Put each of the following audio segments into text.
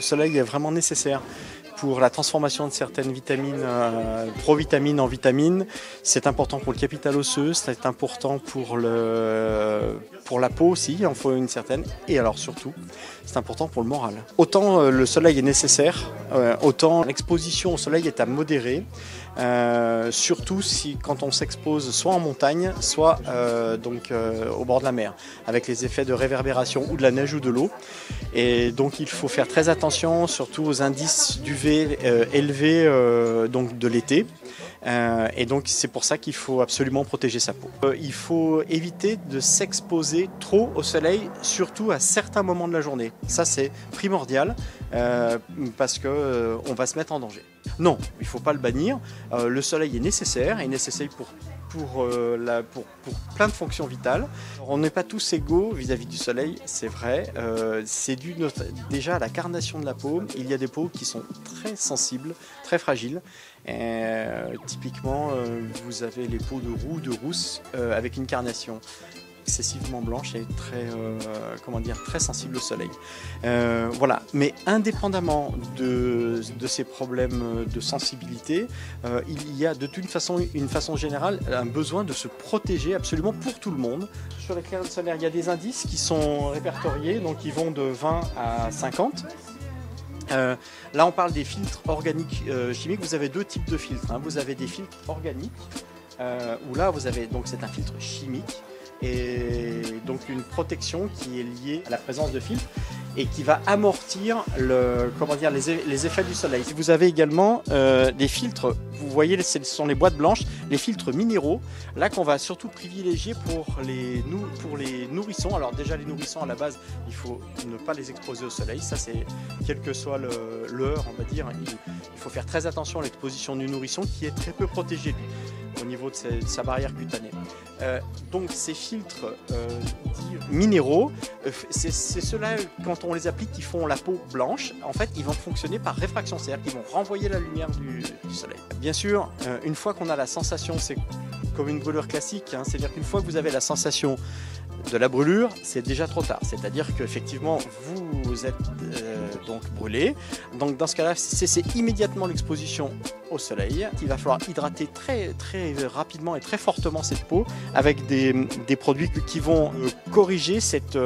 soleil est vraiment nécessaire pour la transformation de certaines vitamines, provitamines en vitamines. C'est important pour le capital osseux, c'est important pour la peau aussi, il en faut une certaine. Et alors surtout, c'est important pour le moral. Autant le soleil est nécessaire, autant l'exposition au soleil est à modérer. Surtout quand on s'expose soit en montagne, soit au bord de la mer, avec les effets de réverbération ou de la neige ou de l'eau. Et donc il faut faire très attention, surtout aux indices d'UV élevés de l'été. Et donc c'est pour ça qu'il faut absolument protéger sa peau. Il faut éviter de s'exposer trop au soleil, surtout à certains moments de la journée. Ça c'est primordial parce qu'on va se mettre en danger. Non, il ne faut pas le bannir. Le soleil est nécessaire pour plein de fonctions vitales. On n'est pas tous égaux vis-à-vis du soleil, c'est vrai. C'est dû déjà à la carnation de la peau. Il y a des peaux qui sont très sensibles, très fragiles. Typiquement, vous avez les peaux de roux, de rousse, avec une carnation excessivement blanche et très sensible au soleil. Voilà. Mais indépendamment de ces problèmes de sensibilité, il y a de toute façon, une façon générale, un besoin de se protéger absolument pour tout le monde. Sur l'éclairage solaire, il y a des indices qui sont répertoriés, donc ils vont de 20 à 50. Là on parle des filtres organiques chimiques. Vous avez deux types de filtres, hein. Vous avez des filtres organiques où là vous avez, donc c'est un filtre chimique et donc une protection qui est liée à la présence de filtres et qui va amortir les effets du soleil. Vous avez également des filtres, vous voyez ce sont les boîtes blanches, les filtres minéraux, là qu'on va surtout privilégier pour les nourrissons. Alors déjà les nourrissons à la base, il faut ne pas les exposer au soleil, ça c'est quelle que soit l'heure on va dire, il faut faire très attention à l'exposition du nourrisson qui est très peu protégé lui, au niveau de sa barrière cutanée. Donc ces filtres dits minéraux, c'est ceux-là quand on les applique qui font la peau blanche. En fait ils vont fonctionner par réfraction, c'est-à-dire qu'ils vont renvoyer la lumière du soleil. Bien sûr, une fois qu'on a la sensation, c'est comme une brûlure classique, hein, c'est-à-dire qu'une fois que vous avez la sensation de la brûlure, c'est déjà trop tard. C'est-à-dire qu'effectivement, vous êtes donc brûlé. Donc dans ce cas-là, cessez immédiatement l'exposition au soleil. Il va falloir hydrater très, très rapidement et très fortement cette peau avec des produits qui vont corriger cette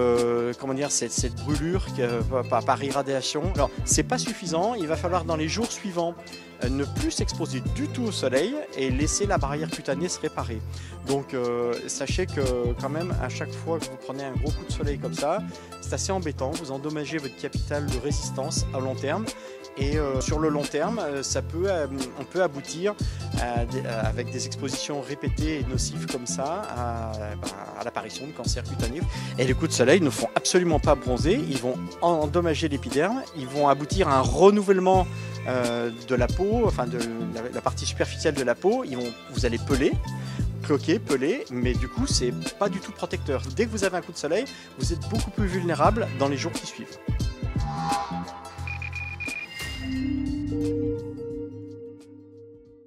brûlure par irradiation. Alors, c'est pas suffisant. Il va falloir dans les jours suivants ne plus s'exposer du tout au soleil et laisser la barrière cutanée se réparer. Donc sachez que quand même à chaque fois que vous prenez un gros coup de soleil comme ça, c'est assez embêtant, vous endommagez votre capital de résistance à long terme et sur le long terme on peut aboutir avec des expositions répétées et nocives comme ça à l'apparition de cancer cutané. Et les coups de soleil ne font absolument pas bronzer, ils vont endommager l'épiderme, ils vont aboutir à un renouvellement de la peau, enfin de la partie superficielle de la peau. Vous allez peler, mais du coup c'est pas du tout protecteur. Dès que vous avez un coup de soleil, vous êtes beaucoup plus vulnérable dans les jours qui suivent.